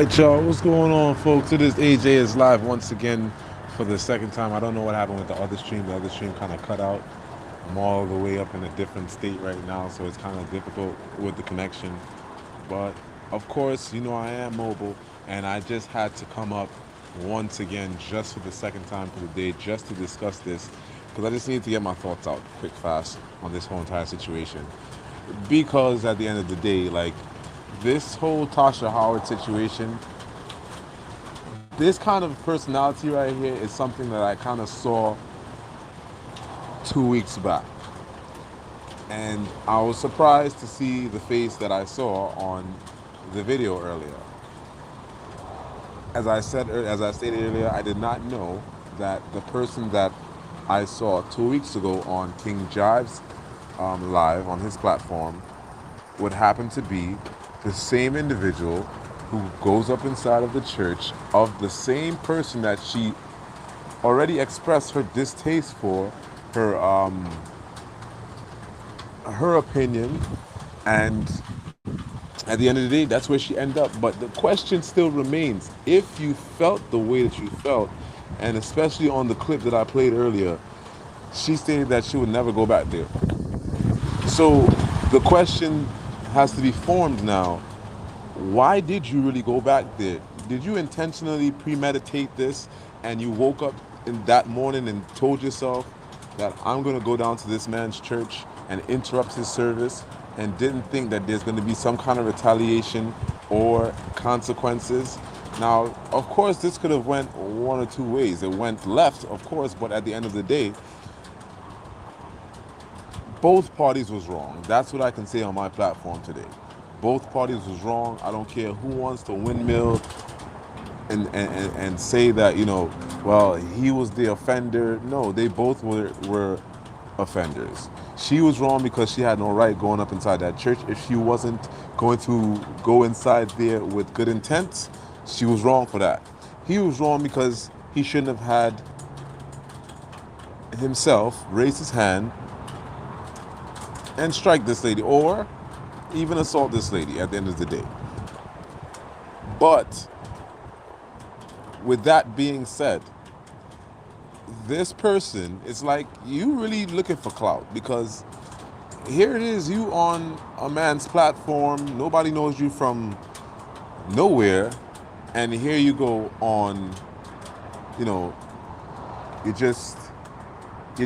right, y'all. What's going on, folks? It is AJ is live once again for the second time. I don't know what happened with the other stream. The other stream kind of cut out. I'm all the way up in a different state right now, so it's kind of difficult with the connection. But of course, I am mobile, and I just had to come up once again, just for the second time for the day, just to discuss this, because I just need to get my thoughts out quick, fast on this whole entire situation. Because at the end of the day, like this whole Tasha Howard situation, this kind of personality right here is something that I kind of saw 2 weeks back. And I was surprised to see the face that I saw on the video earlier. As I stated earlier, I did not know that the person that I saw 2 weeks ago on King Jive's live on his platform would happen to be the same individual who goes up inside of the church of the same person that she already expressed her distaste for, her opinion, and at the end of the day, that's where she ended up. But the question still remains: if you felt the way that you felt, and especially on the clip that I played earlier, she stated that she would never go back there. So the question has to be formed now. Why did you really go back there? Did you intentionally premeditate this, and you woke up in that morning and told yourself that I'm going to go down to this man's church and interrupt his service, and didn't think that there's going to be some kind of retaliation or consequences? Now, of course, this could have went one or two ways. It went left, of course, but at the end of the day, both parties was wrong. That's what I can say on my platform today. Both parties was wrong. I don't care who wants to windmill and say that, well, he was the offender. No, they both were offenders. She was wrong because she had no right going up inside that church. If she wasn't going to go inside there with good intent, she was wrong for that. He was wrong because he shouldn't have had himself raise his hand and strike this lady, or even assault this lady at the end of the day. But with that being said, this person is like, you really looking for clout, because here it is, you on a man's platform, nobody knows you from nowhere, and here you go on, you're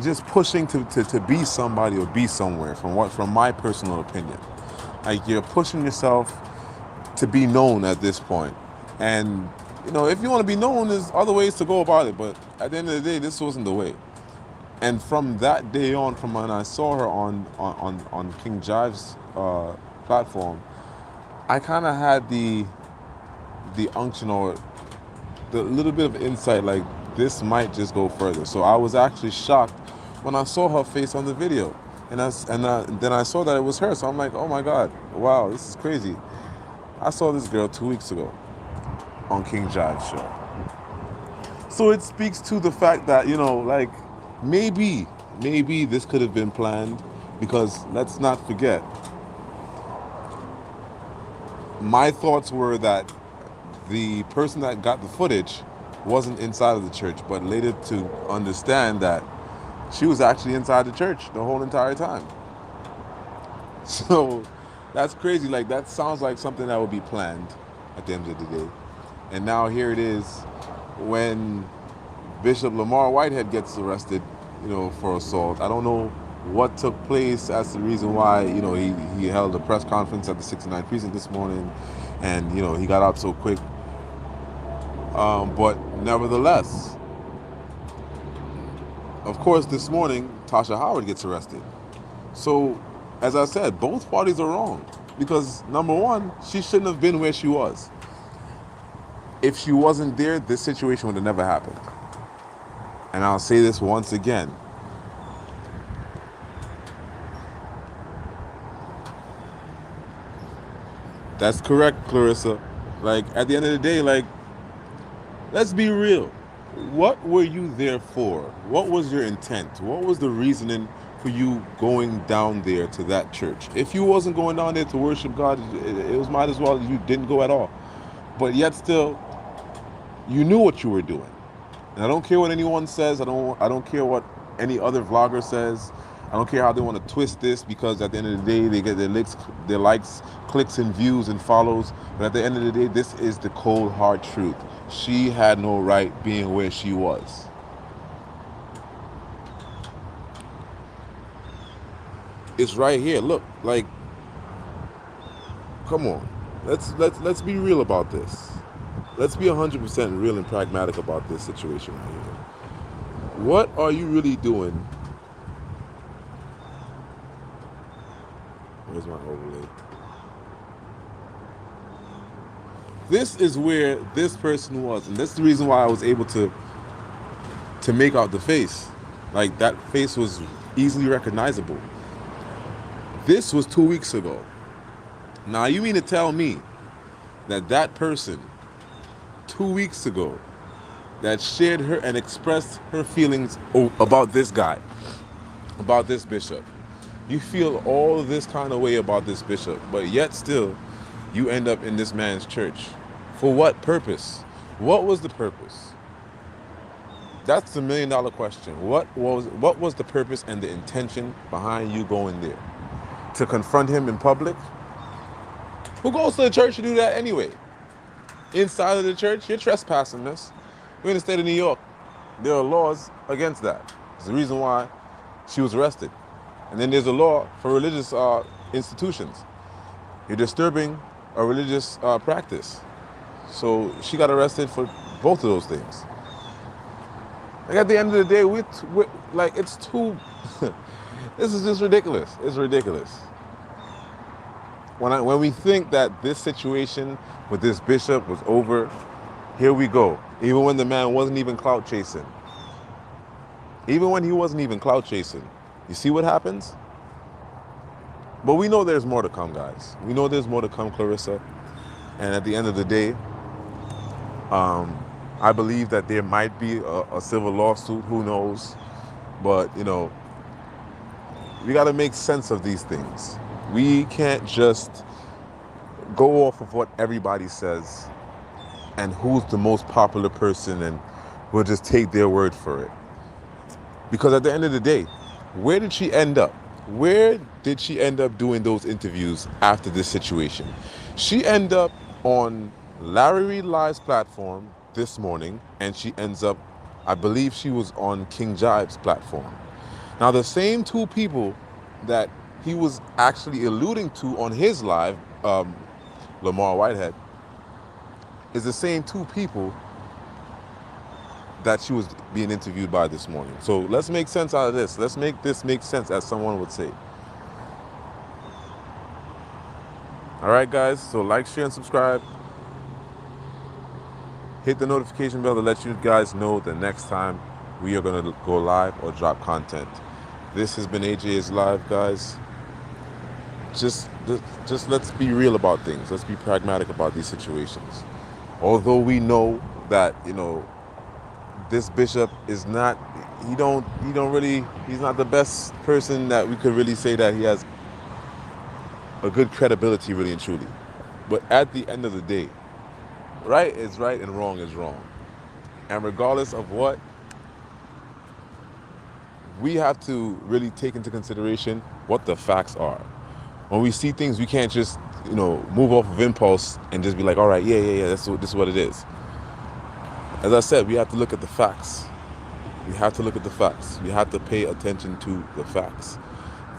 just pushing to be somebody or be somewhere, from my personal opinion. Like, you're pushing yourself to be known at this point. And if you want to be known, there's other ways to go about it, but at the end of the day, this wasn't the way. And from that day on, from when I saw her on King Jive's platform, I kind of had the unction, or the little bit of insight, like this might just go further. So I was actually shocked when I saw her face on the video, and then I saw that it was her. So I'm like, oh my God, wow, this is crazy. I saw this girl 2 weeks ago on King Jive's show. So it speaks to the fact that, like, maybe this could have been planned, because let's not forget, my thoughts were that the person that got the footage wasn't inside of the church, but later to understand that she was actually inside the church the whole entire time. So that's crazy. Like, that sounds like something that would be planned at the end of the day. And now here it is, when Bishop Lamar Whitehead gets arrested, for assault. I don't know what took place as the reason why, he held a press conference at the 69th precinct this morning, and, he got out so quick. But nevertheless, of course, this morning, Tasha Howard gets arrested. So, as I said, both parties are wrong, because number one, she shouldn't have been where she was. If she wasn't there, this situation would have never happened. And I'll say this once again. That's correct, Clarissa. Like, at the end of the day, like, let's be real. What were you there for? What was your intent? What was the reasoning for you going down there to that church? If you wasn't going down there to worship God, it was might as well you didn't go at all. but yet still, you knew what you were doing. And I don't care what anyone says. I don't care what any other vlogger says. I don't care how they want to twist this, because at the end of the day, they get their likes, clicks, and views and follows. But at the end of the day, this is the cold, hard truth. She had no right being where she was. It's right here. Look, like, come on. Let's be real about this. Let's be 100% real and pragmatic about this situation right here. What are you really doing? Where's my overlay? This is where this person was, and that's the reason why I was able to make out the face. Like, that face was easily recognizable. This was 2 weeks ago. Now, you mean to tell me that that person 2 weeks ago that shared her and expressed her feelings about this guy, about this bishop, you feel all of this kind of way about this bishop, but yet still you end up in this man's church? For what purpose? What was the purpose? That's the $1 million question. What was the purpose and the intention behind you going there? To confront him in public? Who goes to the church to do that anyway? Inside of the church, you're trespassing this. We're in the state of New York. There are laws against that. It's the reason why she was arrested. And then there's a law for religious institutions. You're disturbing a religious practice. So she got arrested for both of those things. Like, at the end of the day, we're like, it's too, this is just ridiculous. It's ridiculous. When we think that this situation with this bishop was over, here we go. Even when the man wasn't even clout chasing. Even when he wasn't even clout chasing. You see what happens? But we know there's more to come, guys. We know there's more to come, Clarissa. And at the end of the day, I believe that there might be a civil lawsuit. Who knows? But, you know, we got to make sense of these things. We can't just go off of what everybody says and who's the most popular person, and we'll just take their word for it. Because at the end of the day, where did she end up? Where did she end up doing those interviews after this situation? She ended up on Larry Reed Live's platform this morning, and she ends up, I believe she was on King Jive's platform. Now, the same two people that he was actually alluding to on his live, Lamar Whitehead, is the same two people that she was being interviewed by this morning. So let's make sense out of this. Let's make this make sense, as someone would say. All right, guys. So like, share, and subscribe. Hit the notification bell to let you guys know the next time we are going to go live or drop content. This has been AJ's Live, guys. Just let's be real about things. Let's be pragmatic about these situations. Although we know that, you know, this bishop is not, he's not the best person that we could really say that he has a good credibility, really and truly. But at the end of the day, right is right and wrong is wrong. And regardless of what, we have to really take into consideration what the facts are. When we see things, we can't just, you know, move off of impulse and just be like, all right, yeah, this is what it is. As I said, we have to look at the facts. We have to look at the facts. We have to pay attention to the facts.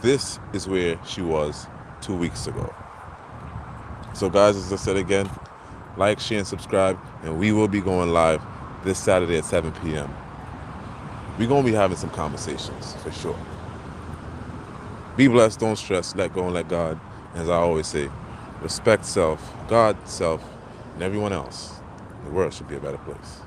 This is where she was 2 weeks ago. So guys, as I said again, like, share, and subscribe, and we will be going live this Saturday at 7 p.m. We're going to be having some conversations, for sure. Be blessed, don't stress, let go and let God. As I always say, respect self, God, self, and everyone else. The world should be a better place.